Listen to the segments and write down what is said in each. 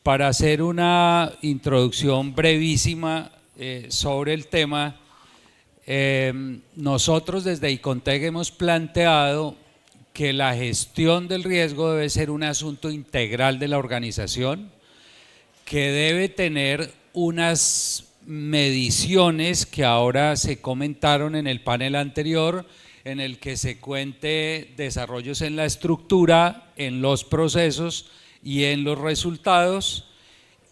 para hacer una introducción brevísima sobre el tema. Nosotros desde Icontec hemos planteado que la gestión del riesgo debe ser un asunto integral de la organización, que debe tener unas mediciones que ahora se comentaron en el panel anterior, en el que se cuente desarrollos en la estructura, en los procesos y en los resultados.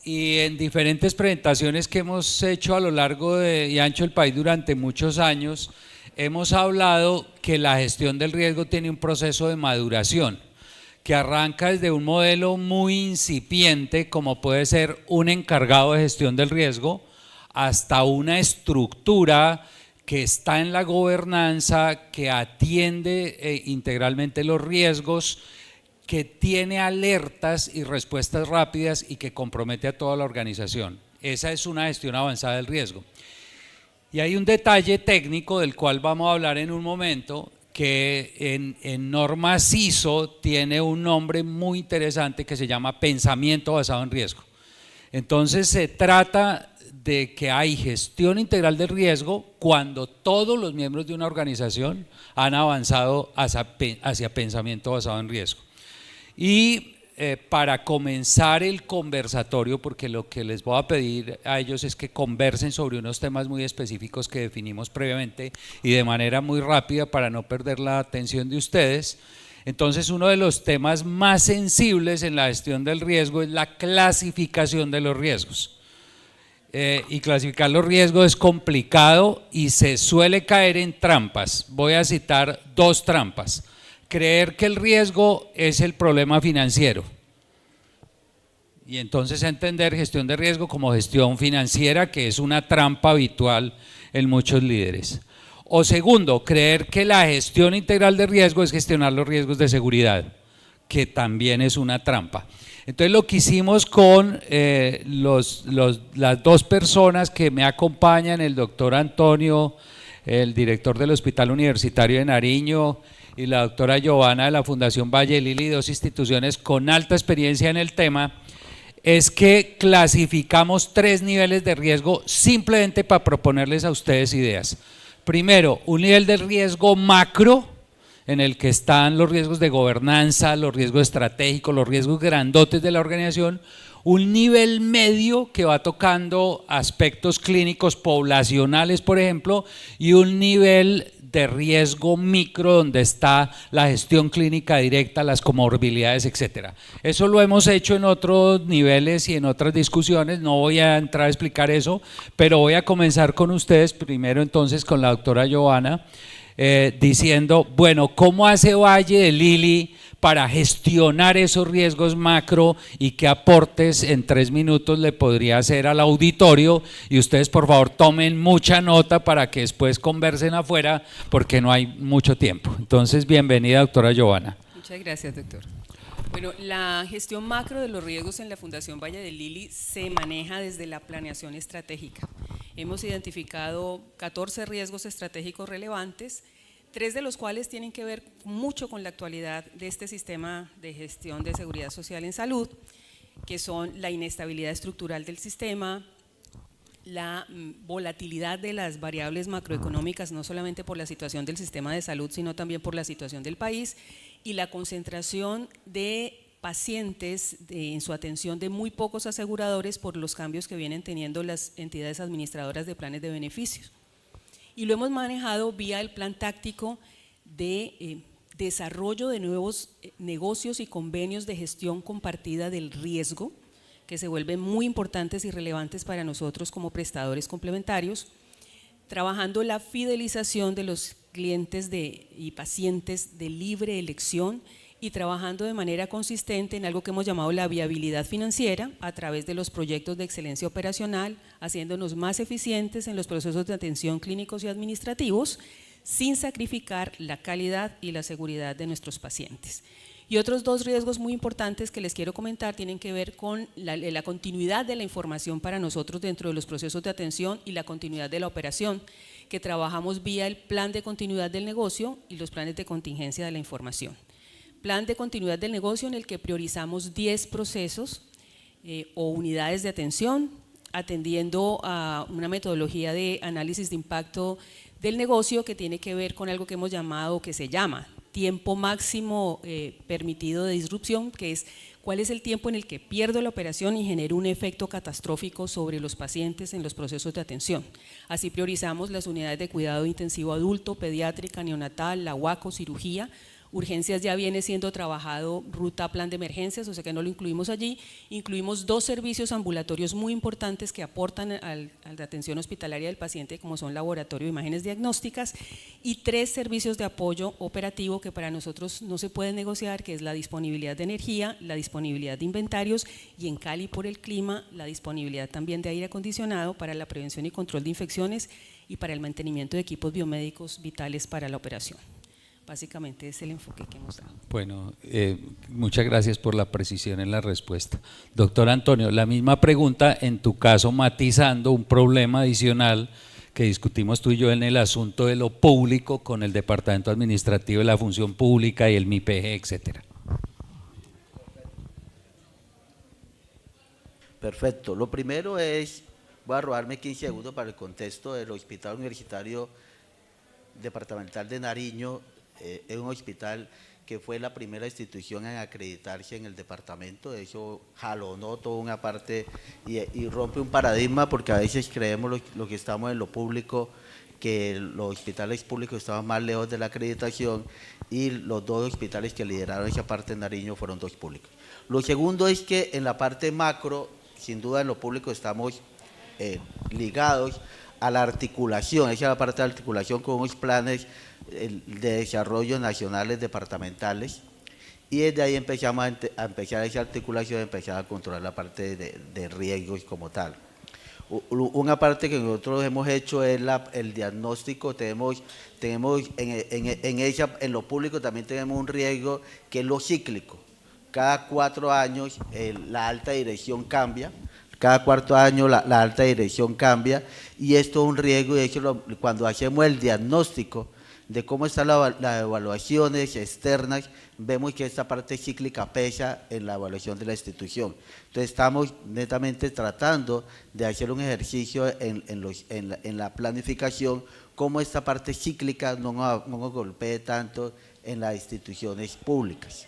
Y en diferentes presentaciones que hemos hecho a lo largo y ancho del país durante muchos años, hemos hablado que la gestión del riesgo tiene un proceso de maduración, que arranca desde un modelo muy incipiente, como puede ser un encargado de gestión del riesgo, hasta una estructura que está en la gobernanza, que atiende integralmente los riesgos, que tiene alertas y respuestas rápidas y que compromete a toda la organización. Esa es una gestión avanzada del riesgo. Y hay un detalle técnico del cual vamos a hablar en un momento, que en normas ISO tiene un nombre muy interesante que se llama pensamiento basado en riesgo. Entonces se trata de que hay gestión integral del riesgo cuando todos los miembros de una organización han avanzado hacia pensamiento basado en riesgo. Y para comenzar el conversatorio, porque lo que les voy a pedir a ellos es que conversen sobre unos temas muy específicos que definimos previamente y de manera muy rápida para no perder la atención de ustedes. Entonces, uno de los temas más sensibles en la gestión del riesgo es la clasificación de los riesgos. Y clasificar los riesgos es complicado y se suele caer en trampas. Voy a citar dos trampas. Creer que el riesgo es el problema financiero y entonces entender gestión de riesgo como gestión financiera, que es una trampa habitual en muchos líderes. O segundo, creer que la gestión integral de riesgo es gestionar los riesgos de seguridad, que también es una trampa. Entonces lo que hicimos con las dos personas que me acompañan, el doctor Antonio, el director del Hospital Universitario de Nariño, y la doctora Giovanna de la Fundación Valle de Lili, dos instituciones con alta experiencia en el tema, es que clasificamos 3 niveles de riesgo simplemente para proponerles a ustedes ideas. Primero, un nivel de riesgo macro, en el que están los riesgos de gobernanza, los riesgos estratégicos, los riesgos grandotes de la organización. Un nivel medio que va tocando aspectos clínicos poblacionales, por ejemplo, y un nivel de riesgo micro donde está la gestión clínica directa, las comorbilidades, etcétera. Eso lo hemos hecho en otros niveles y en otras discusiones, no voy a entrar a explicar eso, pero voy a comenzar con ustedes, primero entonces con la doctora Giovanna, diciendo, bueno, ¿cómo hace Valle de Lili para gestionar esos riesgos macro y qué aportes en 3 minutos le podría hacer al auditorio? Y ustedes por favor tomen mucha nota para que después conversen afuera porque no hay mucho tiempo. Entonces, bienvenida, doctora Giovanna. Muchas gracias, doctor. Bueno, la gestión macro de los riesgos en la Fundación Valle de Lili se maneja desde la planeación estratégica. Hemos identificado 14 riesgos estratégicos relevantes, 3 de los cuales tienen que ver mucho con la actualidad de este sistema de gestión de seguridad social en salud, que son la inestabilidad estructural del sistema, la volatilidad de las variables macroeconómicas, no solamente por la situación del sistema de salud, sino también por la situación del país, y la concentración de pacientes en su atención de muy pocos aseguradores por los cambios que vienen teniendo las entidades administradoras de planes de beneficios. Y lo hemos manejado vía el plan táctico de desarrollo de nuevos negocios y convenios de gestión compartida del riesgo, que se vuelven muy importantes y relevantes para nosotros como prestadores complementarios, trabajando la fidelización de los clientes y pacientes de libre elección y trabajando de manera consistente en algo que hemos llamado la viabilidad financiera a través de los proyectos de excelencia operacional, haciéndonos más eficientes en los procesos de atención clínicos y administrativos, sin sacrificar la calidad y la seguridad de nuestros pacientes. Y otros 2 riesgos muy importantes que les quiero comentar tienen que ver con la continuidad de la información para nosotros dentro de los procesos de atención y la continuidad de la operación, que trabajamos vía el plan de continuidad del negocio y los planes de contingencia de la información. Plan de continuidad del negocio en el que priorizamos 10 procesos o unidades de atención, atendiendo a una metodología de análisis de impacto del negocio que tiene que ver con algo que hemos llamado, que se llama tiempo máximo permitido de disrupción, que es cuál es el tiempo en el que pierdo la operación y genero un efecto catastrófico sobre los pacientes en los procesos de atención. Así priorizamos las unidades de cuidado intensivo adulto, pediátrica, neonatal, la UACO, cirugía. Urgencias ya viene siendo trabajado ruta plan de emergencias, o sea que no lo incluimos allí. Incluimos 2 servicios ambulatorios muy importantes que aportan a la atención hospitalaria del paciente, como son laboratorio de imágenes diagnósticas, y 3 servicios de apoyo operativo que para nosotros no se pueden negociar, que es la disponibilidad de energía, la disponibilidad de inventarios y en Cali por el clima, la disponibilidad también de aire acondicionado para la prevención y control de infecciones y para el mantenimiento de equipos biomédicos vitales para la operación. Básicamente es el enfoque que hemos dado. Bueno, muchas gracias por la precisión en la respuesta. Doctor Antonio, la misma pregunta, en tu caso matizando un problema adicional que discutimos tú y yo en el asunto de lo público con el Departamento Administrativo de la Función Pública y el MIPG, etcétera. Perfecto. Lo primero es, voy a robarme 15 segundos para el contexto del Hospital Universitario Departamental de Nariño. Es un hospital que fue la primera institución en acreditarse en el departamento. De hecho jalonó toda una parte y rompe un paradigma, porque a veces creemos lo que estamos en lo público, que los hospitales públicos estaban más lejos de la acreditación, y los 2 hospitales que lideraron esa parte en Nariño fueron 2 públicos. Lo segundo es que en la parte macro, sin duda en lo público estamos ligados a la articulación, esa es la parte de articulación con unos planes de desarrollo nacionales departamentales, y desde ahí empezamos a empezar esa articulación, empezar a controlar la parte de riesgos como tal. Una parte que nosotros hemos hecho es el diagnóstico. Tenemos en lo público también tenemos un riesgo que es lo cíclico. Cada 4 años la alta dirección cambia. Cada 4 años la alta dirección cambia, y esto es un riesgo. De hecho, cuando hacemos el diagnóstico de cómo están las evaluaciones externas, vemos que esta parte cíclica pesa en la evaluación de la institución. Entonces estamos netamente tratando de hacer un ejercicio en la planificación, cómo esta parte cíclica no nos golpee tanto en las instituciones públicas.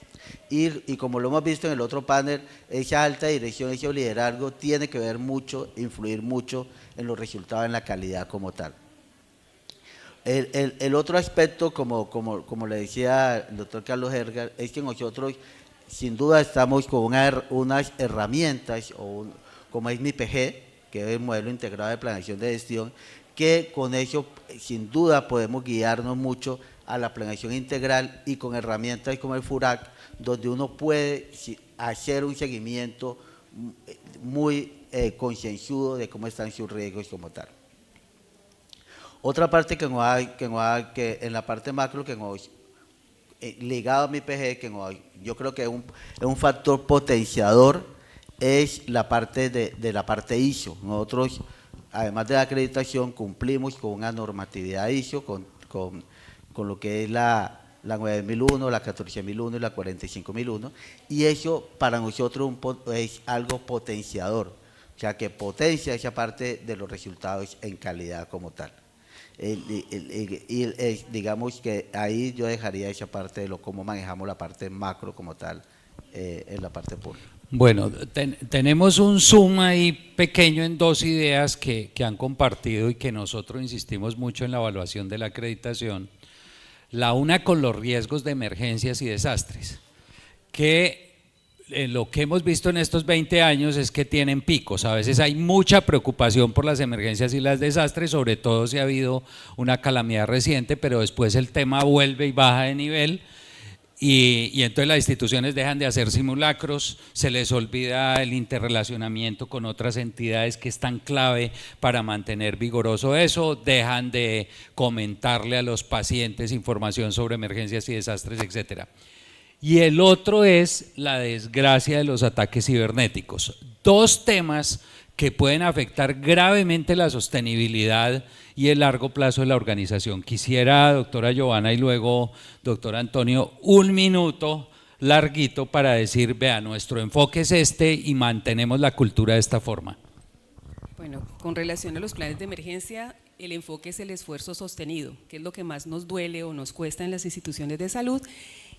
Y como lo hemos visto en el otro panel, esa alta dirección, ese liderazgo tiene que ver mucho, influir mucho en los resultados, en la calidad como tal. El otro aspecto, como le decía el doctor Carlos Hergar, es que nosotros sin duda estamos con unas herramientas, como es MIPG, que es el modelo integrado de planeación de gestión, que con eso sin duda podemos guiarnos mucho a la planeación integral, y con herramientas como el FURAC, donde uno puede hacer un seguimiento muy concienzudo de cómo están sus riesgos como tal. Otra parte que en la parte macro, ligado a mi PG, yo creo que es un factor potenciador, es la parte de la parte ISO. Nosotros, además de la acreditación, cumplimos con una normatividad ISO, con lo que es la 9001, la 14001 y la 45001, y eso para nosotros es algo potenciador, o sea que potencia esa parte de los resultados en calidad como tal. Digamos que ahí yo dejaría esa parte de cómo manejamos la parte macro como tal en la parte pública. Bueno, tenemos un zoom ahí pequeño en 2 ideas que han compartido y que nosotros insistimos mucho en la evaluación de la acreditación. La una con los riesgos de emergencias y desastres, que lo que hemos visto en estos 20 años es que tienen picos. A veces hay mucha preocupación por las emergencias y los desastres, sobre todo si ha habido una calamidad reciente, pero después el tema vuelve y baja de nivel, y entonces las instituciones dejan de hacer simulacros, se les olvida el interrelacionamiento con otras entidades que es tan clave para mantener vigoroso eso, dejan de comentarle a los pacientes información sobre emergencias y desastres, etcétera. Y el otro es la desgracia de los ataques cibernéticos. 2 temas que pueden afectar gravemente la sostenibilidad y el largo plazo de la organización. Quisiera, doctora Giovanna y luego doctor Antonio, 1 minuto larguito para decir, vea, nuestro enfoque es este y mantenemos la cultura de esta forma? Bueno, con relación a los planes de emergencia, el enfoque es el esfuerzo sostenido, que es lo que más nos duele o nos cuesta en las instituciones de salud,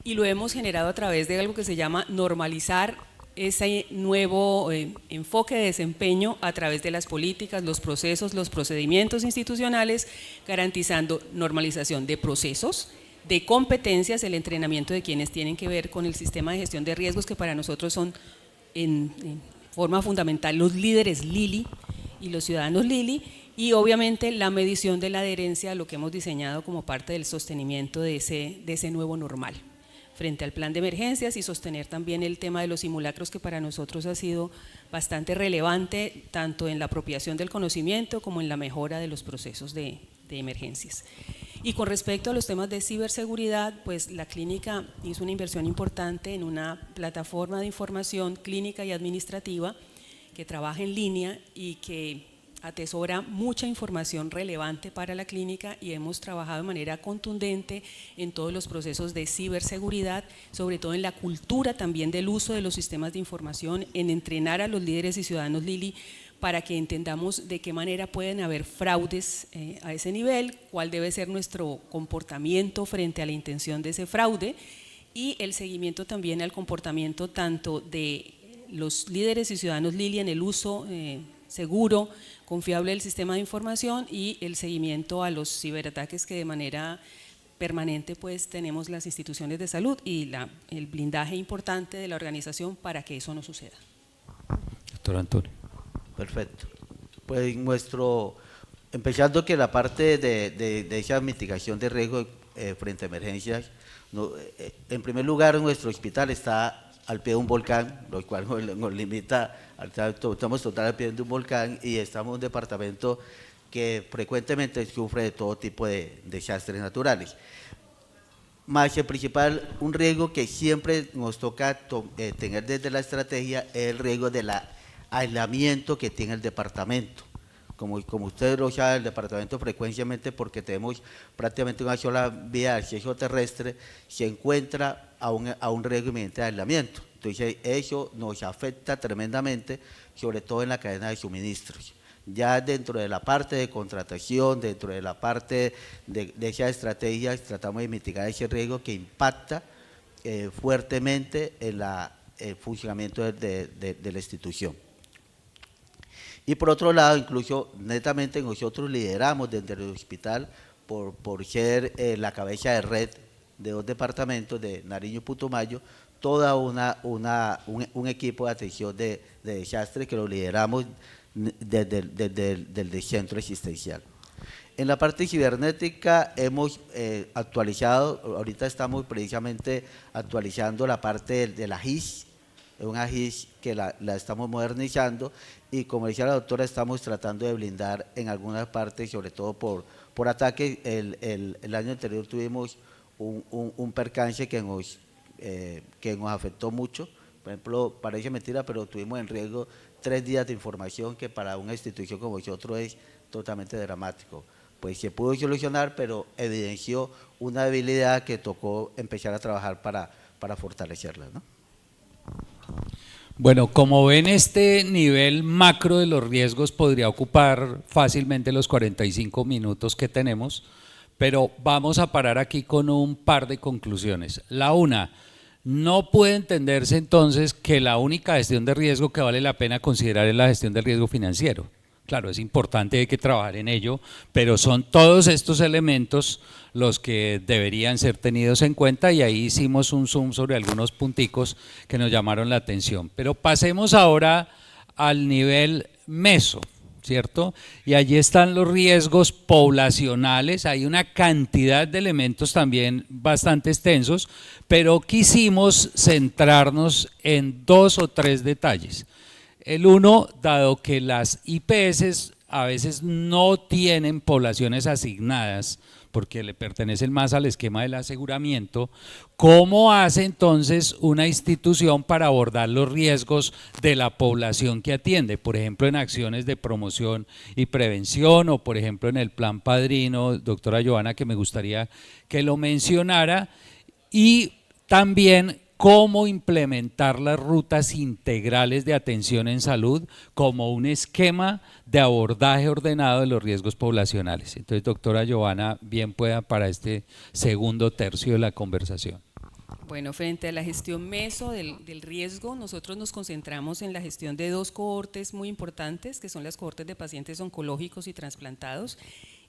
y lo hemos generado a través de algo que se llama normalizar ese nuevo enfoque de desempeño a través de las políticas, los procesos, los procedimientos institucionales, garantizando normalización de procesos, de competencias, el entrenamiento de quienes tienen que ver con el sistema de gestión de riesgos, que para nosotros son en forma fundamental los líderes Lili y los ciudadanos Lili, y obviamente la medición de la adherencia a lo que hemos diseñado como parte del sostenimiento de ese nuevo normal frente al plan de emergencias, y sostener también el tema de los simulacros, que para nosotros ha sido bastante relevante tanto en la apropiación del conocimiento como en la mejora de los procesos de emergencias. Y con respecto a los temas de ciberseguridad, pues la clínica hizo una inversión importante en una plataforma de información clínica y administrativa que trabaja en línea y que atesora mucha información relevante para la clínica, y hemos trabajado de manera contundente en todos los procesos de ciberseguridad, sobre todo en la cultura también del uso de los sistemas de información, en entrenar a los líderes y ciudadanos Lili para que entendamos de qué manera pueden haber fraudes a ese nivel, cuál debe ser nuestro comportamiento frente a la intención de ese fraude, y el seguimiento también al comportamiento tanto de los líderes y ciudadanos Lili en el uso seguro, confiable del sistema de información, y el seguimiento a los ciberataques que de manera permanente pues tenemos las instituciones de salud, y el blindaje importante de la organización para que eso no suceda. Doctor Antonio. Perfecto. Pues empezando que la parte de esa mitigación de riesgo frente a emergencias, en primer lugar nuestro hospital está al pie de un volcán, lo cual nos limita, estamos total al pie de un volcán, y estamos en un departamento que frecuentemente sufre de todo tipo de desastres naturales. Más el principal, un riesgo que siempre nos toca tener desde la estrategia, es el riesgo del aislamiento que tiene el departamento. Como ustedes lo saben, el departamento frecuentemente, porque tenemos prácticamente una sola vía de acceso terrestre, se encuentra a un riesgo inminente de aislamiento. Entonces eso nos afecta tremendamente, sobre todo en la cadena de suministros. Ya dentro de la parte de contratación, dentro de la parte de esas estrategias, tratamos de mitigar ese riesgo que impacta fuertemente en el funcionamiento de la institución. Y por otro lado, incluso netamente nosotros lideramos desde el hospital por ser la cabeza de red de 2 departamentos, de Nariño y Putumayo, toda un equipo de atención de desastres que lo lideramos desde el centro asistencial. En la parte cibernética hemos actualizado, ahorita estamos precisamente actualizando la parte de la GIS, una GIS que la estamos modernizando, y como decía la doctora, estamos tratando de blindar en algunas partes, sobre todo por ataques. El año anterior tuvimos un percance que nos afectó mucho. Por ejemplo, parece mentira, pero tuvimos en riesgo 3 días de información, que para una institución como nosotros es totalmente dramático. Pues se pudo solucionar, pero evidenció una debilidad que tocó empezar a trabajar para fortalecerla, ¿no? Bueno, como ven, este nivel macro de los riesgos podría ocupar fácilmente los 45 minutos que tenemos, pero vamos a parar aquí con un par de conclusiones. La una, no puede entenderse entonces que la única gestión de riesgo que vale la pena considerar es la gestión del riesgo financiero. Claro, es importante, hay que trabajar en ello, pero son todos estos elementos los que deberían ser tenidos en cuenta, y ahí hicimos un zoom sobre algunos punticos que nos llamaron la atención. Pero pasemos ahora al nivel meso, ¿cierto? Y allí están los riesgos poblacionales, hay una cantidad de elementos también bastante extensos, pero quisimos centrarnos en 2 o 3 detalles. El uno, dado que las IPS a veces no tienen poblaciones asignadas, porque le pertenecen más al esquema del aseguramiento, ¿cómo hace entonces una institución para abordar los riesgos de la población que atiende? Por ejemplo, en acciones de promoción y prevención, o por ejemplo en el plan Padrino, doctora Joana, que me gustaría que lo mencionara, y también cómo implementar las rutas integrales de atención en salud como un esquema de abordaje ordenado de los riesgos poblacionales. Entonces, doctora Giovanna, bien pueda para este segundo tercio de la conversación. Bueno, frente a la gestión meso del riesgo, nosotros nos concentramos en la gestión de dos cohortes muy importantes, que son las cohortes de pacientes oncológicos y trasplantados,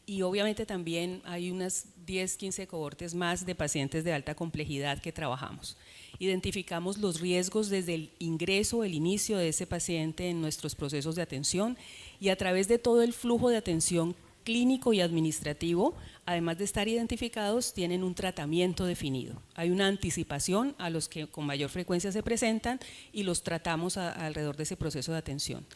y obviamente también hay unas 10, 15 cohortes más de pacientes de alta complejidad que trabajamos. Identificamos los riesgos desde el ingreso, el inicio de ese paciente en nuestros procesos de atención, y a través de todo el flujo de atención clínico y administrativo, además de estar identificados, tienen un tratamiento definido. Hay una anticipación a los que con mayor frecuencia se presentan y los tratamos alrededor de ese proceso de atención.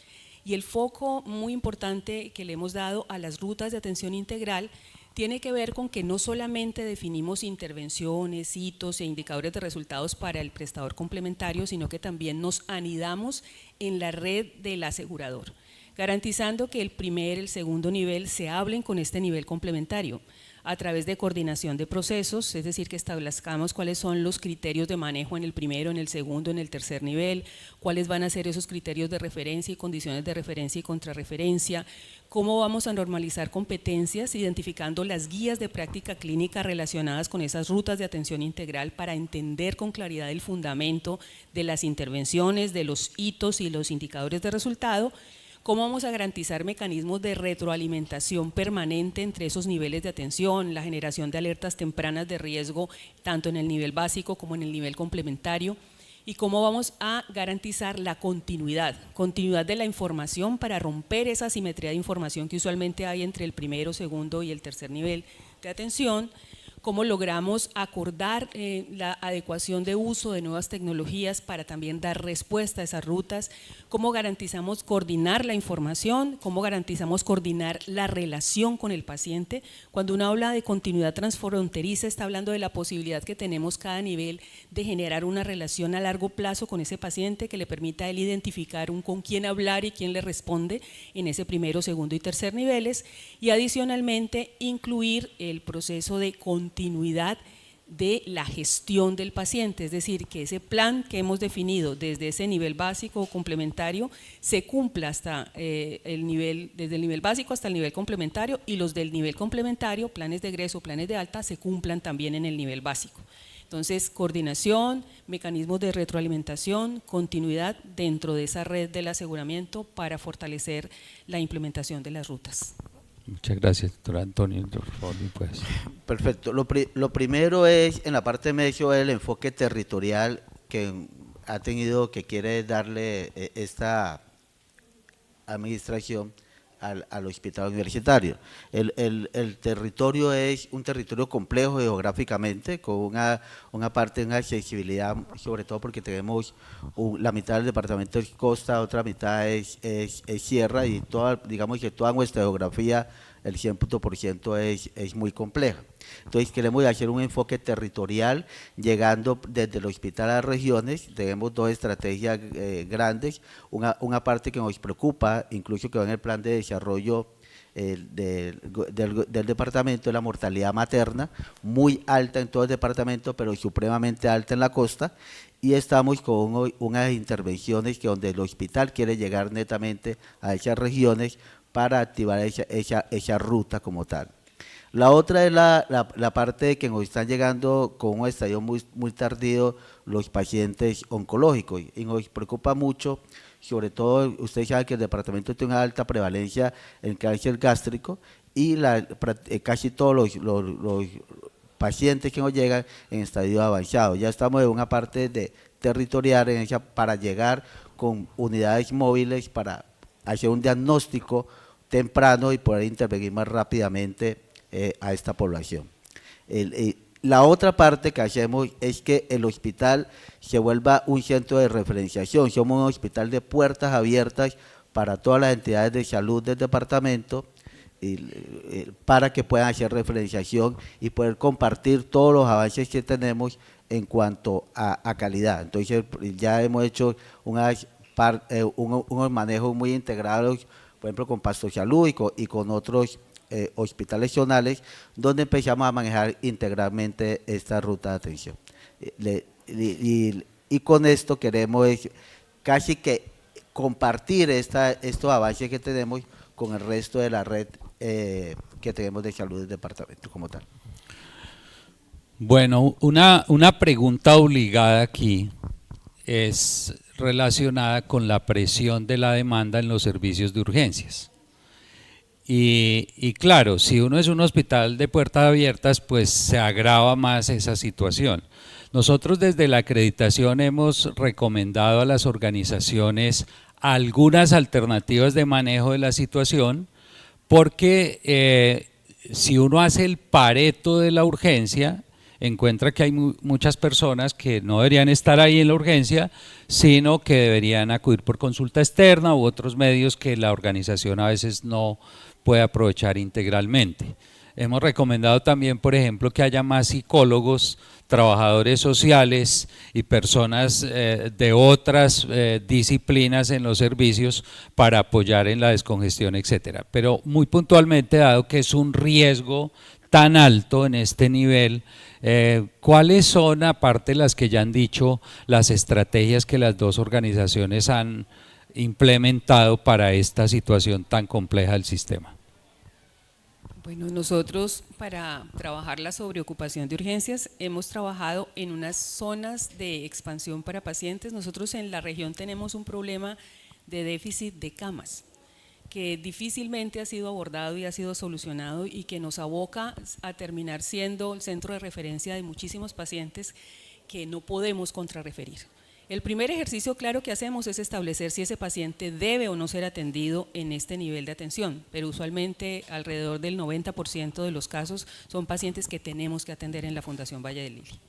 Y el foco muy importante que le hemos dado a las rutas de atención integral tiene que ver con que no solamente definimos intervenciones, hitos e indicadores de resultados para el prestador complementario, sino que también nos anidamos en la red del asegurador, garantizando que el primer, el segundo nivel se hablen con este nivel complementario a través de coordinación de procesos, es decir, que establezcamos cuáles son los criterios de manejo en el primero, en el segundo, en el tercer nivel, cuáles van a ser esos criterios de referencia y condiciones de referencia y contrarreferencia, cómo vamos a normalizar competencias, identificando las guías de práctica clínica relacionadas con esas rutas de atención integral para entender con claridad el fundamento de las intervenciones, de los hitos y los indicadores de resultado. ¿Cómo vamos a garantizar mecanismos de retroalimentación permanente entre esos niveles de atención, la generación de alertas tempranas de riesgo, tanto en el nivel básico como en el nivel complementario? ¿Y cómo vamos a garantizar la continuidad de la información para romper esa asimetría de información que usualmente hay entre el primero, segundo y el tercer nivel de atención? ¿Cómo logramos acordar la adecuación de uso de nuevas tecnologías para también dar respuesta a esas rutas? ¿Cómo garantizamos coordinar la información? ¿Cómo garantizamos coordinar la relación con el paciente? Cuando uno habla de continuidad transfronteriza, está hablando de la posibilidad que tenemos cada nivel de generar una relación a largo plazo con ese paciente que le permita a él identificar con quién hablar y quién le responde en ese primero, segundo y tercer niveles, y adicionalmente incluir el proceso de continuidad de la gestión del paciente, es decir, que ese plan que hemos definido desde ese nivel básico o complementario se cumpla hasta desde el nivel básico hasta el nivel complementario, y los del nivel complementario, planes de egreso, planes de alta, se cumplan también en el nivel básico. Entonces, coordinación, mecanismos de retroalimentación, continuidad dentro de esa red del aseguramiento para fortalecer la implementación de las rutas. Muchas gracias, doctor Antonio. Pues. Perfecto. Lo primero es, en la parte de medio, el enfoque territorial que ha tenido, que quiere darle esta administración al hospital universitario. El territorio es un territorio complejo geográficamente, con una parte de accesibilidad, sobre todo porque tenemos la mitad del departamento es costa, otra mitad es sierra, y digamos que toda nuestra geografía, el 100% es muy compleja. Entonces queremos hacer un enfoque territorial, llegando desde el hospital a las regiones. Tenemos dos estrategias grandes, una parte que nos preocupa, incluso que va en el plan de desarrollo del departamento, de la mortalidad materna, muy alta en todo el departamento, pero supremamente alta en la costa, y estamos con unas intervenciones que donde el hospital quiere llegar netamente a esas regiones para activar esa ruta como tal. La otra es la parte de que nos están llegando con un estadio muy tardío los pacientes oncológicos, y nos preocupa mucho, sobre todo, ustedes saben que el departamento tiene una alta prevalencia en cáncer gástrico, y casi todos los pacientes que nos llegan en estadio avanzado. Ya estamos en una parte territorial para llegar con unidades móviles para hacer un diagnóstico temprano y poder intervenir más rápidamente a esta población. La otra parte que hacemos es que el hospital se vuelva un centro de referenciación. Somos un hospital de puertas abiertas para todas las entidades de salud del departamento, para que puedan hacer referenciación y poder compartir todos los avances que tenemos en cuanto a calidad. Entonces ya hemos hecho unos manejos muy integrados, por ejemplo con Pasto Salud y con otros hospitales zonales, donde empezamos a manejar integralmente esta ruta de atención. y con esto queremos casi que compartir estos avances que tenemos con el resto de la red que tenemos de salud del departamento como tal. Bueno, una pregunta obligada aquí es relacionada con la presión de la demanda en los servicios de urgencias. Y claro, si uno es un hospital de puertas abiertas, pues se agrava más esa situación. Nosotros desde la acreditación hemos recomendado a las organizaciones algunas alternativas de manejo de la situación, porque si uno hace el pareto de la urgencia, encuentra que hay muchas personas que no deberían estar ahí en la urgencia, sino que deberían acudir por consulta externa u otros medios que la organización a veces no puede aprovechar integralmente. Hemos recomendado también, por ejemplo, que haya más psicólogos, trabajadores sociales y personas de otras disciplinas en los servicios para apoyar en la descongestión, etcétera. Pero muy puntualmente, dado que es un riesgo tan alto en este nivel, ¿cuáles son, aparte de las que ya han dicho, las estrategias que las dos organizaciones han implementado para esta situación tan compleja del sistema? Bueno, nosotros para trabajar la sobreocupación de urgencias hemos trabajado en unas zonas de expansión para pacientes. Nosotros en la región tenemos un problema de déficit de camas que difícilmente ha sido abordado y ha sido solucionado y que nos aboca a terminar siendo el centro de referencia de muchísimos pacientes que no podemos contrarreferir. El primer ejercicio claro que hacemos es establecer si ese paciente debe o no ser atendido en este nivel de atención, pero usualmente alrededor del 90% de los casos son pacientes que tenemos que atender en la Fundación Valle del Lili.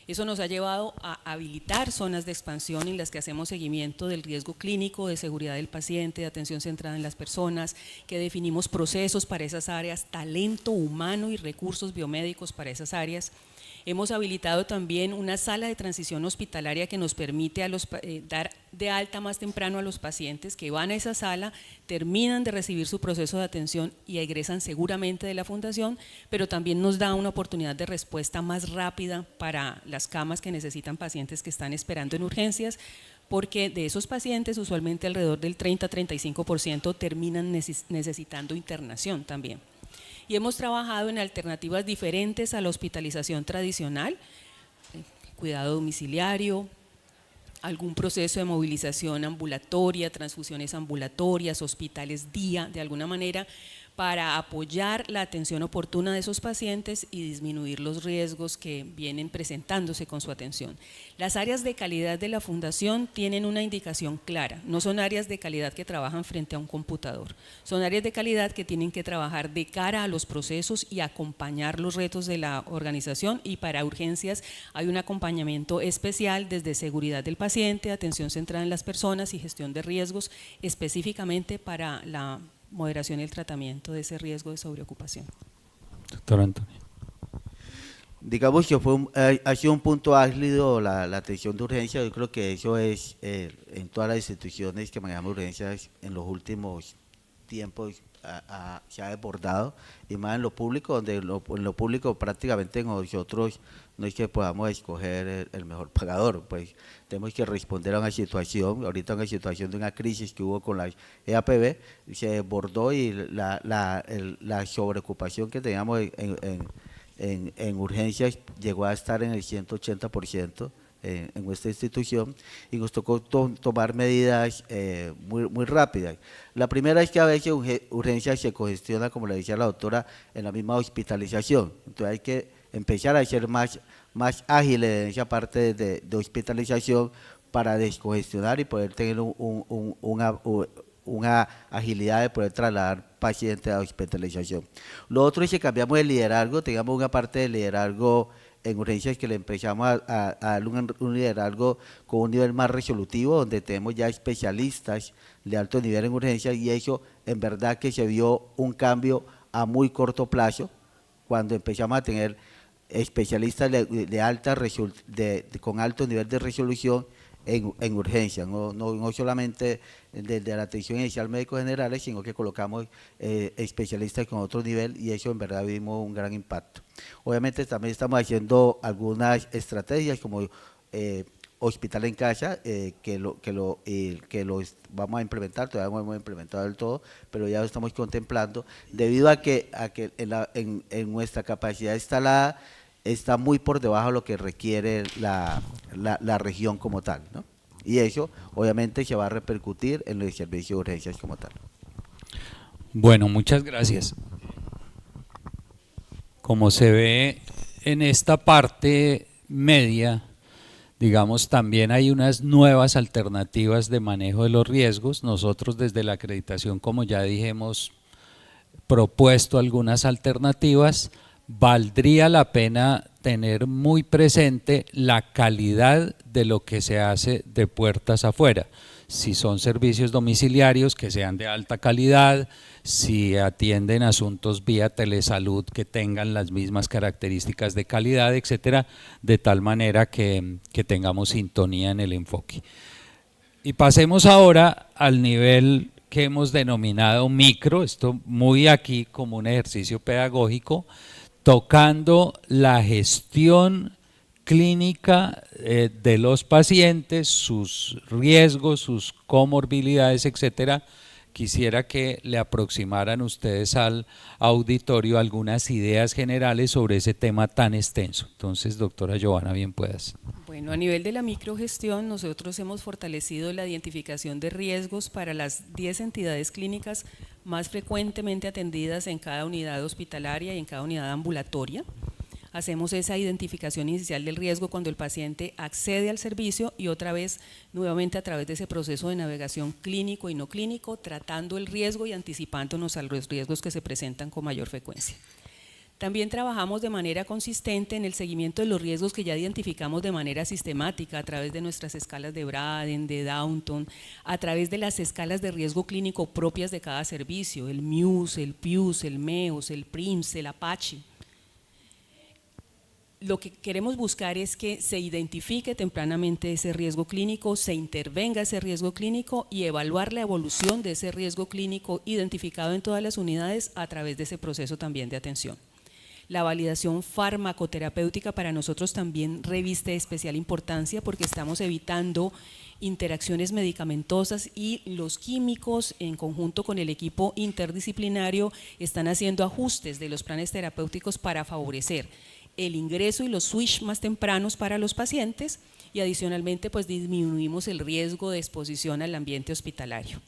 Eso nos ha llevado a habilitar zonas de expansión en las que hacemos seguimiento del riesgo clínico, de seguridad del paciente, de atención centrada en las personas, que definimos procesos para esas áreas, talento humano y recursos biomédicos para esas áreas. Hemos habilitado también una sala de transición hospitalaria que nos permite dar de alta más temprano a los pacientes que van a esa sala, terminan de recibir su proceso de atención y egresan seguramente de la fundación, pero también nos da una oportunidad de respuesta más rápida para las camas que necesitan pacientes que están esperando en urgencias, porque de esos pacientes usualmente alrededor del 30-35% terminan necesitando internación también. Y hemos trabajado en alternativas diferentes a la hospitalización tradicional, cuidado domiciliario, algún proceso de movilización ambulatoria, transfusiones ambulatorias, hospitales día, de alguna manera, para apoyar la atención oportuna de esos pacientes y disminuir los riesgos que vienen presentándose con su atención. Las áreas de calidad de la fundación tienen una indicación clara, no son áreas de calidad que trabajan frente a un computador, son áreas de calidad que tienen que trabajar de cara a los procesos y acompañar los retos de la organización, y para urgencias hay un acompañamiento especial desde seguridad del paciente, atención centrada en las personas y gestión de riesgos específicamente para la moderación y el tratamiento de ese riesgo de sobreocupación. Doctor Antonio. Digamos que ha sido un punto álgido la atención de urgencia. Yo creo que eso es en todas las instituciones que manejamos urgencias en los últimos tiempos se ha desbordado, y más en lo público, donde en lo público prácticamente nosotros no es que podamos escoger el mejor pagador, pues tenemos que responder a una situación, ahorita una situación de una crisis que hubo con la EAPB, se desbordó, y la sobreocupación que teníamos en urgencias llegó a estar en el 180% en nuestra institución, y nos tocó tomar medidas muy rápidas. La primera es que a veces urgencias se congestiona, como le decía la doctora, en la misma hospitalización, entonces hay que empezar a ser más ágiles en esa parte de hospitalización para descongestionar y poder tener una agilidad de poder trasladar pacientes a hospitalización. Lo otro es que cambiamos de liderazgo, teníamos una parte de liderazgo en urgencias que le empezamos a dar un liderazgo con un nivel más resolutivo, donde tenemos ya especialistas de alto nivel en urgencias, y eso en verdad que se vio un cambio a muy corto plazo, cuando empezamos a tener especialistas con alto nivel de resolución en urgencias, no solamente desde la atención inicial médicos generales, sino que colocamos especialistas con otro nivel, y eso en verdad vimos un gran impacto. Obviamente también estamos haciendo algunas estrategias, como hospital en casa, vamos a implementar, todavía no hemos implementado del todo, pero ya lo estamos contemplando, debido a que en nuestra capacidad instalada está muy por debajo de lo que requiere la región como tal, ¿no? Y eso obviamente se va a repercutir en el servicio de urgencias como tal. Bueno, muchas gracias. Como se ve en esta parte media, digamos, también hay unas nuevas alternativas de manejo de los riesgos. Nosotros desde la acreditación, como ya dije, hemos propuesto algunas alternativas. Valdría la pena tener muy presente la calidad de lo que se hace de puertas afuera. Si son servicios domiciliarios, que sean de alta calidad, si atienden asuntos vía telesalud que tengan las mismas características de calidad, etcétera, de tal manera que tengamos sintonía en el enfoque. Y pasemos ahora al nivel que hemos denominado micro, esto muy aquí como un ejercicio pedagógico, tocando la gestión clínica de los pacientes, sus riesgos, sus comorbilidades, etcétera. Quisiera que le aproximaran ustedes al auditorio algunas ideas generales sobre ese tema tan extenso. Entonces, doctora Giovanna, bien puedas. Bueno, a nivel de la microgestión, nosotros hemos fortalecido la identificación de riesgos para las 10 entidades clínicas más frecuentemente atendidas en cada unidad hospitalaria y en cada unidad ambulatoria. Hacemos esa identificación inicial del riesgo cuando el paciente accede al servicio y otra vez, nuevamente a través de ese proceso de navegación clínico y no clínico, tratando el riesgo y anticipándonos a los riesgos que se presentan con mayor frecuencia. También trabajamos de manera consistente en el seguimiento de los riesgos que ya identificamos de manera sistemática a través de nuestras escalas de Braden, de Downton, a través de las escalas de riesgo clínico propias de cada servicio, el MUS, el PIUS, el MEOS, el PRIMS, el Apache. Lo que queremos buscar es que se identifique tempranamente ese riesgo clínico, se intervenga ese riesgo clínico y evaluar la evolución de ese riesgo clínico identificado en todas las unidades a través de ese proceso también de atención. La validación farmacoterapéutica para nosotros también reviste especial importancia porque estamos evitando interacciones medicamentosas y los químicos en conjunto con el equipo interdisciplinario están haciendo ajustes de los planes terapéuticos para favorecer el ingreso y los switch más tempranos para los pacientes y adicionalmente pues disminuimos el riesgo de exposición al ambiente hospitalario.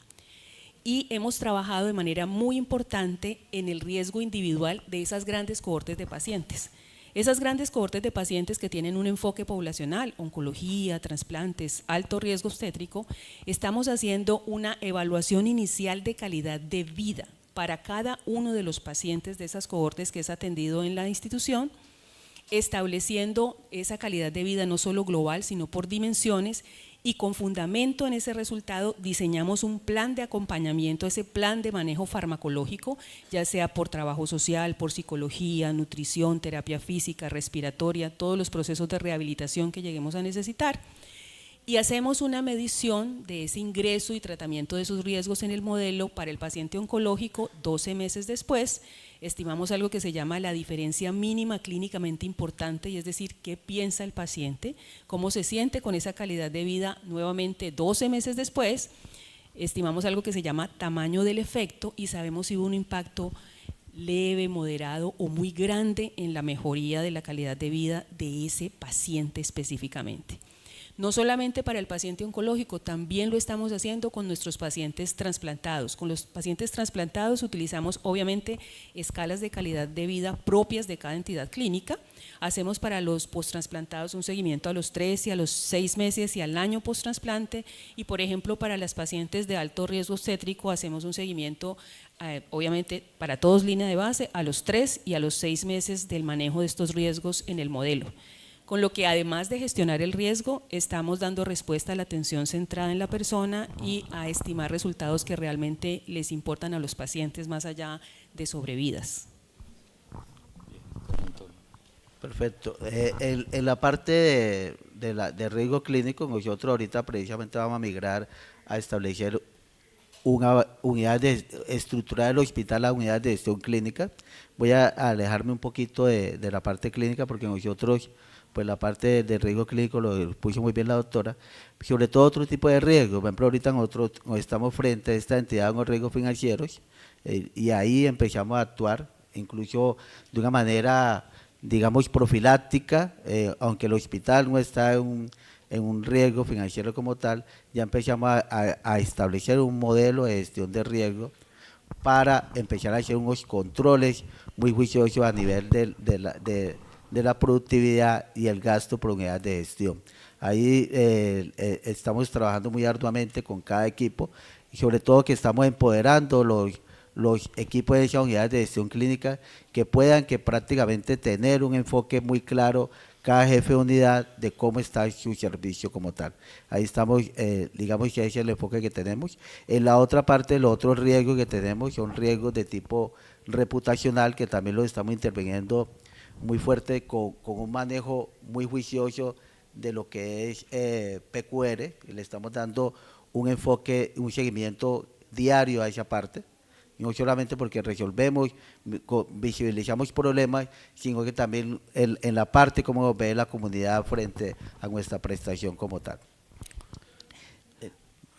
Y hemos trabajado de manera muy importante en el riesgo individual de esas grandes cohortes de pacientes. Esas grandes cohortes de pacientes que tienen un enfoque poblacional, oncología, trasplantes, alto riesgo obstétrico, estamos haciendo una evaluación inicial de calidad de vida para cada uno de los pacientes de esas cohortes que es atendido en la institución, estableciendo esa calidad de vida no solo global, sino por dimensiones, y con fundamento en ese resultado diseñamos un plan de acompañamiento, ese plan de manejo farmacológico, ya sea por trabajo social, por psicología, nutrición, terapia física, respiratoria, todos los procesos de rehabilitación que lleguemos a necesitar. Y hacemos una medición de ese ingreso y tratamiento de esos riesgos en el modelo para el paciente oncológico 12 meses después. Estimamos algo que se llama la diferencia mínima clínicamente importante, y es decir, qué piensa el paciente, cómo se siente con esa calidad de vida nuevamente 12 meses después. Estimamos algo que se llama tamaño del efecto y sabemos si hubo un impacto leve, moderado o muy grande en la mejoría de la calidad de vida de ese paciente específicamente. No solamente para el paciente oncológico, también lo estamos haciendo con nuestros pacientes trasplantados. Con los pacientes trasplantados utilizamos obviamente escalas de calidad de vida propias de cada entidad clínica. Hacemos para los posttransplantados un seguimiento a los 3 y a los 6 meses y al año posttrasplante, y por ejemplo para las pacientes de alto riesgo obstétrico hacemos un seguimiento obviamente para todos línea de base a los 3 y a los 6 meses del manejo de estos riesgos en el modelo. Con lo que además de gestionar el riesgo, estamos dando respuesta a la atención centrada en la persona y a estimar resultados que realmente les importan a los pacientes más allá de sobrevidas. Perfecto. En la parte de riesgo clínico, nosotros ahorita precisamente vamos a migrar a establecer una unidad de estructurar el hospital a unidades de gestión clínica. Voy a alejarme un poquito de la parte clínica porque nosotros pues la parte de riesgo clínico lo puso muy bien la doctora, sobre todo otro tipo de riesgos. Por ejemplo, ahorita nosotros estamos frente a esta entidad con riesgos financieros y ahí empezamos a actuar, incluso de una manera, digamos, profiláctica, aunque el hospital no está en un riesgo financiero como tal, ya empezamos a establecer un modelo de gestión de riesgo para empezar a hacer unos controles muy juiciosos a nivel de la productividad y el gasto por unidad de gestión. Ahí estamos trabajando muy arduamente con cada equipo y sobre todo que estamos empoderando los equipos de esas unidades de gestión clínica que puedan que prácticamente tener un enfoque muy claro cada jefe de unidad de cómo está su servicio como tal. Ahí estamos, digamos que ese es el enfoque que tenemos. En la otra parte, los otros riesgos que tenemos son riesgos de tipo reputacional que también los estamos interviniendo muy fuerte con un manejo muy juicioso de lo que es PQR, y le estamos dando un enfoque, un seguimiento diario a esa parte, no solamente porque resolvemos, visibilizamos problemas, sino que también en la parte como ve la comunidad frente a nuestra prestación como tal.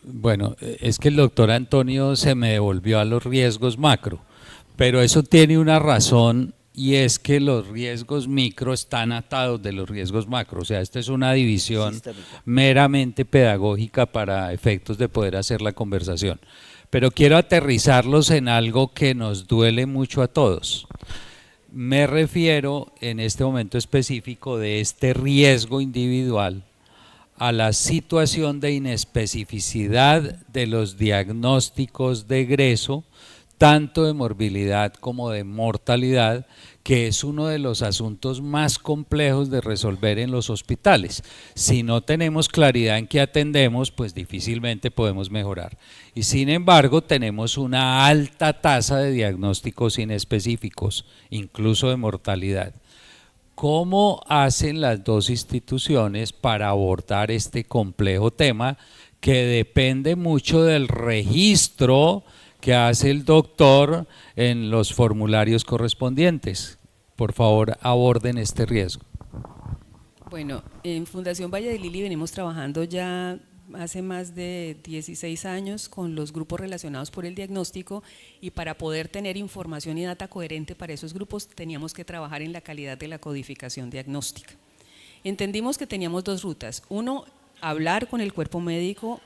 Bueno, es que el doctor Antonio se me devolvió a los riesgos macro, pero eso tiene una razón y es que los riesgos micro están atados de los riesgos macro, o sea, esta es una división Sistémica. meramente pedagógica para efectos de poder hacer la conversación. Pero quiero aterrizarlos en algo que nos duele mucho a todos. Me refiero en este momento específico de este riesgo individual a la situación de inespecificidad de los diagnósticos de egreso, tanto de morbilidad como de mortalidad, que es uno de los asuntos más complejos de resolver en los hospitales. Si no tenemos claridad en qué atendemos, pues difícilmente podemos mejorar. Y sin embargo, tenemos una alta tasa de diagnósticos inespecíficos, incluso de mortalidad. ¿Cómo hacen las dos instituciones para abordar este complejo tema que depende mucho del registro que hace el doctor en los formularios correspondientes? Por favor, aborden este riesgo. Bueno, en Fundación Valle de Lili venimos trabajando ya hace más de 16 años con los grupos relacionados por el diagnóstico, y para poder tener información y data coherente para esos grupos teníamos que trabajar en la calidad de la codificación diagnóstica. Entendimos que teníamos dos rutas: uno, hablar con el cuerpo médico,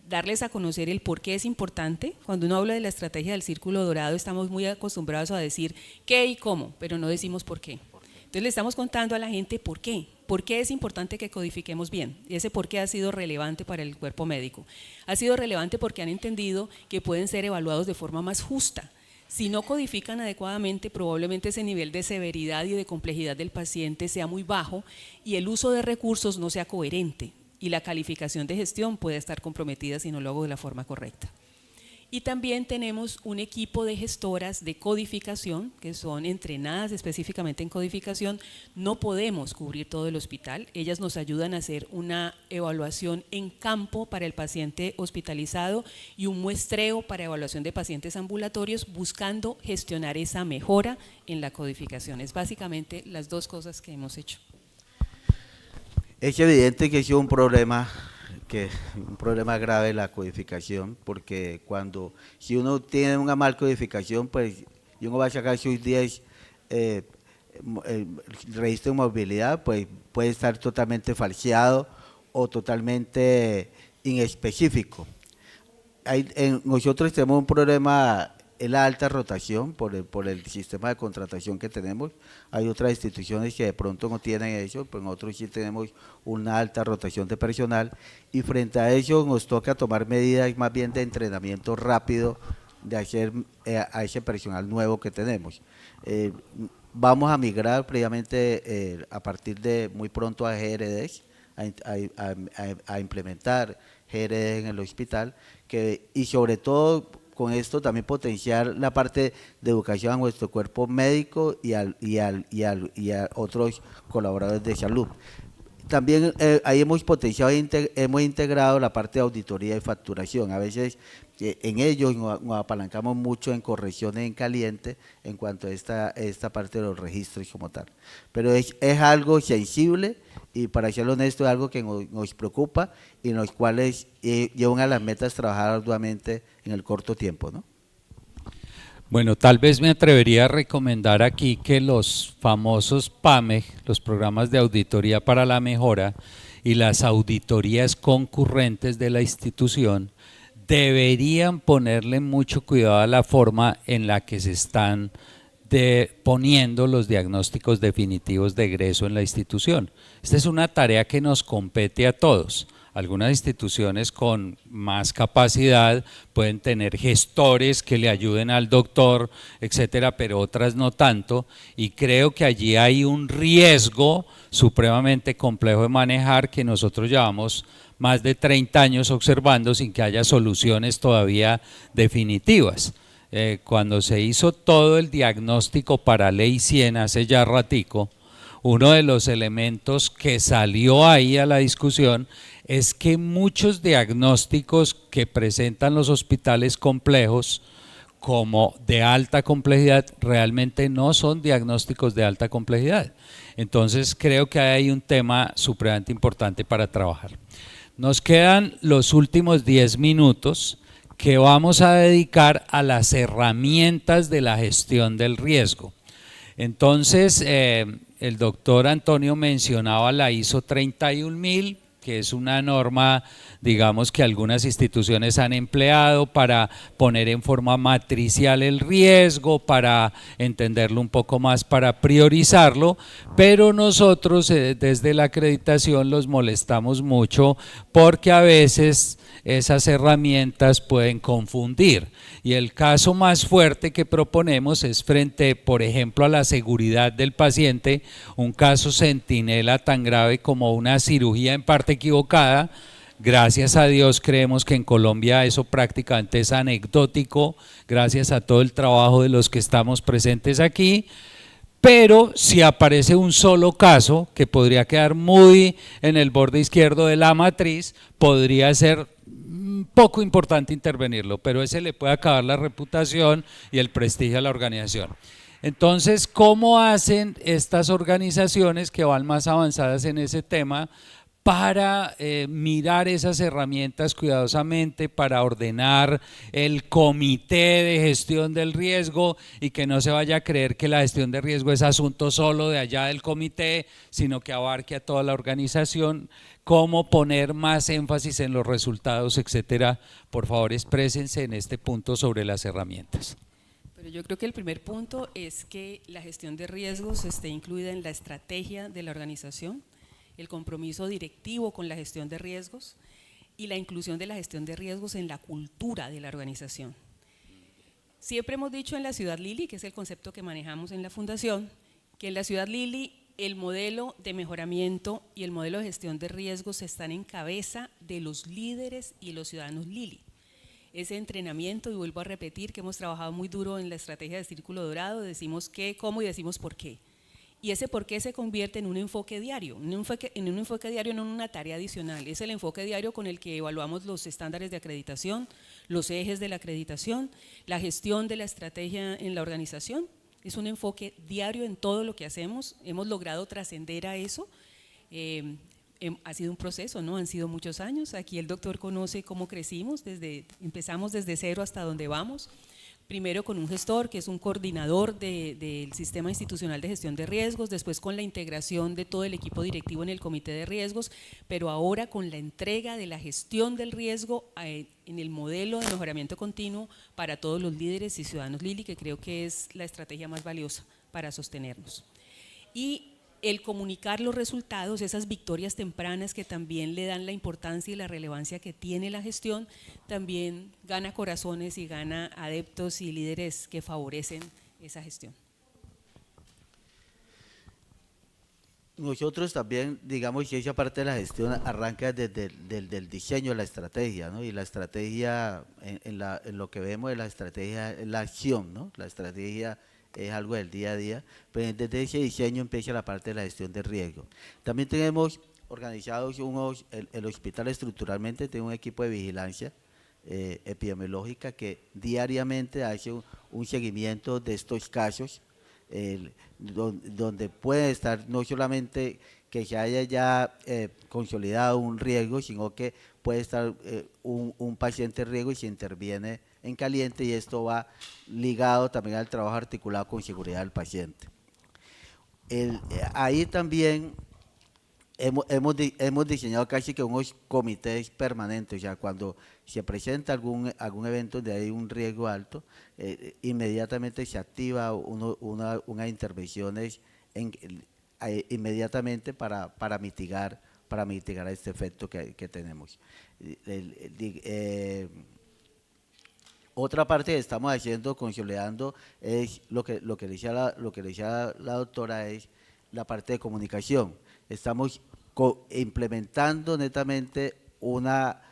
darles a conocer el por qué es importante. Cuando uno habla de la estrategia del círculo dorado estamos muy acostumbrados a decir qué y cómo, pero no decimos por qué. Entonces le estamos contando a la gente por qué es importante que codifiquemos bien. Y ese por qué ha sido relevante para el cuerpo médico. Ha sido relevante porque han entendido que pueden ser evaluados de forma más justa. Si no codifican adecuadamente, probablemente ese nivel de severidad y de complejidad del paciente sea muy bajo y el uso de recursos no sea coherente, y la calificación de gestión puede estar comprometida si no lo hago de la forma correcta. Y también tenemos un equipo de gestoras de codificación que son entrenadas específicamente en codificación. No podemos cubrir todo el hospital, ellas nos ayudan a hacer una evaluación en campo para el paciente hospitalizado y un muestreo para evaluación de pacientes ambulatorios, buscando gestionar esa mejora en la codificación. Es básicamente las dos cosas que hemos hecho. Es evidente que es un problema grave la codificación, porque si uno tiene una mal codificación, pues y uno va a sacar sus 10 el registro de movilidad, pues puede estar totalmente falseado o totalmente inespecífico. Nosotros tenemos un problema en la alta rotación por el sistema de contratación que tenemos. Hay otras instituciones que de pronto no tienen eso, pero nosotros sí tenemos una alta rotación de personal, y frente a eso nos toca tomar medidas más bien de entrenamiento rápido de hacer a ese personal nuevo que tenemos. Vamos a migrar previamente a partir de muy pronto a GRDs, a implementar GRDs en el hospital, y sobre todo con esto también potenciar la parte de educación a nuestro cuerpo médico y a otros colaboradores de salud. también ahí hemos potenciado hemos integrado la parte de auditoría y facturación. A veces en ellos nos apalancamos mucho en correcciones en caliente en cuanto a esta parte de los registros como tal. Pero es algo sensible y, para ser honesto, es algo que nos preocupa y en los cuales llevan a las metas trabajar arduamente en el corto tiempo, ¿no? Bueno, tal vez me atrevería a recomendar aquí que los famosos PAMEG, los programas de auditoría para la mejora, y las auditorías concurrentes de la institución deberían ponerle mucho cuidado a la forma en la que se están poniendo los diagnósticos definitivos de egreso en la institución. Esta es una tarea que nos compete a todos. Algunas instituciones con más capacidad pueden tener gestores que le ayuden al doctor, etcétera, pero otras no tanto, y creo que allí hay un riesgo supremamente complejo de manejar que nosotros llevamos más de 30 años observando sin que haya soluciones todavía definitivas. Cuando se hizo todo el diagnóstico para Ley 100 hace ya ratico, uno de los elementos que salió ahí a la discusión es que muchos diagnósticos que presentan los hospitales complejos como de alta complejidad realmente no son diagnósticos de alta complejidad. Entonces creo que hay un tema supremamente importante para trabajar. Nos quedan los últimos 10 minutos que vamos a dedicar a las herramientas de la gestión del riesgo. Entonces, el doctor Antonio mencionaba la ISO 31000, que es una norma, digamos, que algunas instituciones han empleado para poner en forma matricial el riesgo, para entenderlo un poco más, para priorizarlo, pero nosotros desde la acreditación los molestamos mucho porque a veces esas herramientas pueden confundir. Y el caso más fuerte que proponemos es frente, por ejemplo, a la seguridad del paciente, un caso centinela tan grave como una cirugía en parte equivocada. Gracias a Dios creemos que en Colombia eso prácticamente es anecdótico, gracias a todo el trabajo de los que estamos presentes aquí. Pero si aparece un solo caso que podría quedar muy en el borde izquierdo de la matriz, podría ser poco importante intervenirlo, pero ese le puede acabar la reputación y el prestigio a la organización. Entonces, ¿cómo hacen estas organizaciones que van más avanzadas en ese tema para mirar esas herramientas cuidadosamente, para ordenar el comité de gestión del riesgo y que no se vaya a creer que la gestión de riesgo es asunto solo de allá del comité, sino que abarque a toda la organización? ¿Cómo poner más énfasis en los resultados, etcétera? Por favor, exprésense en este punto sobre las herramientas. Pero yo creo que el primer punto es que la gestión de riesgos esté incluida en la estrategia de la organización, el compromiso directivo con la gestión de riesgos y la inclusión de la gestión de riesgos en la cultura de la organización. Siempre hemos dicho en la Ciudad Lili, que es el concepto que manejamos en la fundación, que en la Ciudad Lili el modelo de mejoramiento y el modelo de gestión de riesgos están en cabeza de los líderes y los ciudadanos Lili. Ese entrenamiento, y vuelvo a repetir que hemos trabajado muy duro en la estrategia de Círculo Dorado, decimos qué, cómo y decimos por qué. Y ese por qué se convierte en un enfoque diario, en un enfoque diario, no en una tarea adicional. Es el enfoque diario con el que evaluamos los estándares de acreditación, los ejes de la acreditación, la gestión de la estrategia en la organización. Es un enfoque diario en todo lo que hacemos. Hemos logrado trascender a eso. Ha sido un proceso, ¿no? Han sido muchos años. Aquí el doctor conoce cómo crecimos, empezamos desde cero hasta donde vamos. Primero con un gestor que es un coordinador del sistema institucional de gestión de riesgos, después con la integración de todo el equipo directivo en el comité de riesgos, pero ahora con la entrega de la gestión del riesgo en el modelo de mejoramiento continuo para todos los líderes y ciudadanos Lili, que creo que es la estrategia más valiosa para sostenernos. Y el comunicar los resultados, esas victorias tempranas que también le dan la importancia y la relevancia que tiene la gestión, también gana corazones y gana adeptos y líderes que favorecen esa gestión. Nosotros también, digamos que esa parte de la gestión arranca desde el diseño de la estrategia, ¿no? Y la estrategia, en lo que vemos de la estrategia, es la acción, ¿no? La estrategia es algo del día a día, pero desde ese diseño empieza la parte de la gestión de riesgo. También tenemos organizados el hospital estructuralmente tiene un equipo de vigilancia epidemiológica que diariamente hace un seguimiento de estos casos, donde puede estar no solamente que se haya ya consolidado un riesgo, sino que puede estar un paciente en riesgo y se interviene en caliente, y esto va ligado también al trabajo articulado con seguridad del paciente. Ahí también hemos diseñado casi que unos comités permanentes, o sea, cuando se presenta algún evento donde hay un riesgo alto, inmediatamente se activa unas intervenciones inmediatamente para mitigar este efecto que tenemos. Otra parte que estamos haciendo, consolidando, es lo que decía la doctora, es la parte de comunicación. Estamos implementando netamente una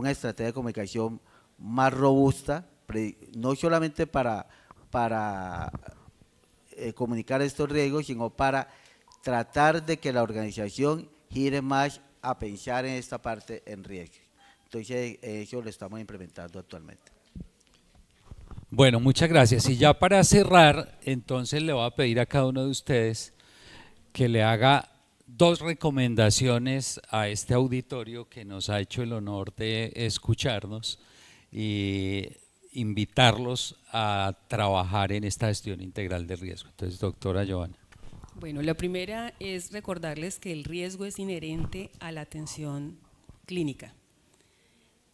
estrategia de comunicación más robusta, no solamente para comunicar estos riesgos, sino para tratar de que la organización gire más a pensar en esta parte en riesgos. Entonces, eso lo estamos implementando actualmente. Bueno, muchas gracias. Y ya para cerrar, entonces le voy a pedir a cada uno de ustedes que le haga 2 recomendaciones a este auditorio que nos ha hecho el honor de escucharnos y invitarlos a trabajar en esta gestión integral de riesgo. Entonces, doctora Joana. Bueno, la primera es recordarles que el riesgo es inherente a la atención clínica.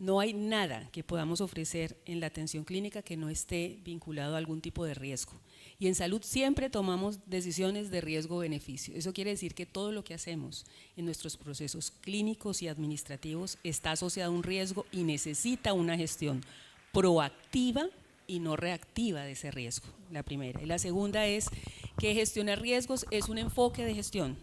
No hay nada que podamos ofrecer en la atención clínica que no esté vinculado a algún tipo de riesgo. Y en salud siempre tomamos decisiones de riesgo-beneficio. Eso quiere decir que todo lo que hacemos en nuestros procesos clínicos y administrativos está asociado a un riesgo y necesita una gestión proactiva y no reactiva de ese riesgo, la primera. Y la segunda es que gestionar riesgos es un enfoque de gestión.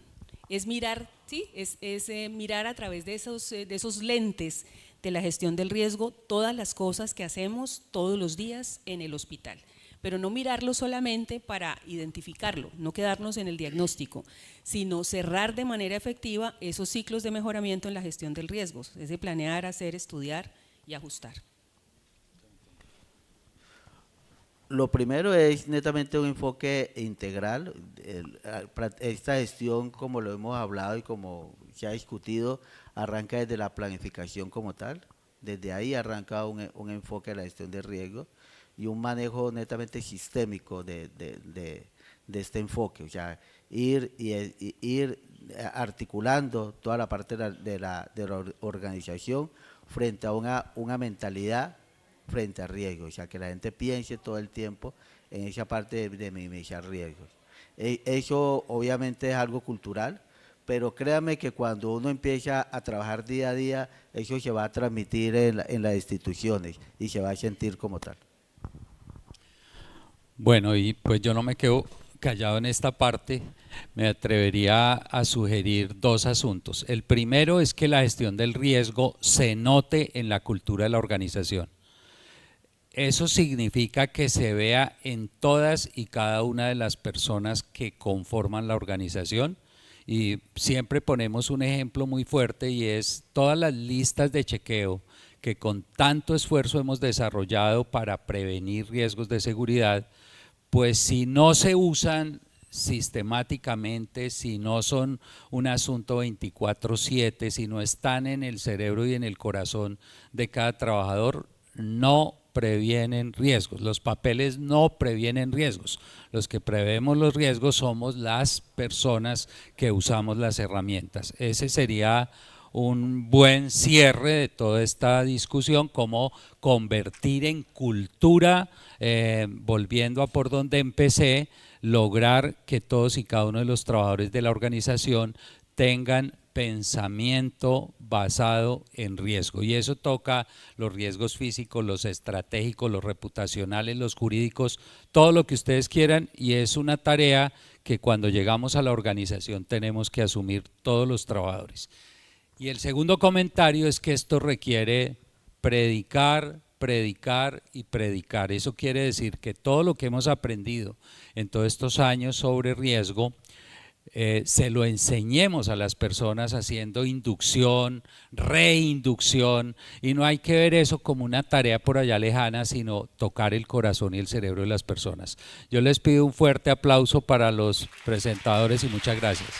Es mirar, ¿sí? es mirar a través de esos lentes de la gestión del riesgo todas las cosas que hacemos todos los días en el hospital, pero no mirarlo solamente para identificarlo, no quedarnos en el diagnóstico, sino cerrar de manera efectiva esos ciclos de mejoramiento en la gestión del riesgo, es de planear, hacer, estudiar y ajustar. Lo primero es netamente un enfoque integral. Esta gestión, como lo hemos hablado y como se ha discutido, arranca desde la planificación como tal. Desde ahí arranca un enfoque de la gestión de riesgo y un manejo netamente sistémico de este enfoque. O sea, ir articulando toda la parte de la organización frente a una mentalidad frente a riesgos, o sea, que la gente piense todo el tiempo en esa parte de minimizar riesgos. Eso obviamente es algo cultural, pero créame que cuando uno empieza a trabajar día a día, eso se va a transmitir en las instituciones y se va a sentir como tal. Bueno, y pues yo no me quedo callado en esta parte, me atrevería a sugerir 2 asuntos. El primero es que la gestión del riesgo se note en la cultura de la organización. Eso significa que se vea en todas y cada una de las personas que conforman la organización, y siempre ponemos un ejemplo muy fuerte y es todas las listas de chequeo que con tanto esfuerzo hemos desarrollado para prevenir riesgos de seguridad, pues si no se usan sistemáticamente, si no son un asunto 24/7, si no están en el cerebro y en el corazón de cada trabajador, no previenen riesgos. Los papeles no previenen riesgos. Los que prevemos los riesgos somos las personas que usamos las herramientas. Ese sería un buen cierre de toda esta discusión, cómo convertir en cultura, volviendo a por donde empecé, lograr que todos y cada uno de los trabajadores de la organización tengan pensamiento basado en riesgo, y eso toca los riesgos físicos, los estratégicos, los reputacionales, los jurídicos, todo lo que ustedes quieran, y es una tarea que cuando llegamos a la organización tenemos que asumir todos los trabajadores. Y el segundo comentario es que esto requiere predicar, predicar y predicar. Eso quiere decir que todo lo que hemos aprendido en todos estos años sobre riesgo se lo enseñemos a las personas haciendo inducción, reinducción, y no hay que ver eso como una tarea por allá lejana, sino tocar el corazón y el cerebro de las personas. Yo les pido un fuerte aplauso para los presentadores y muchas gracias.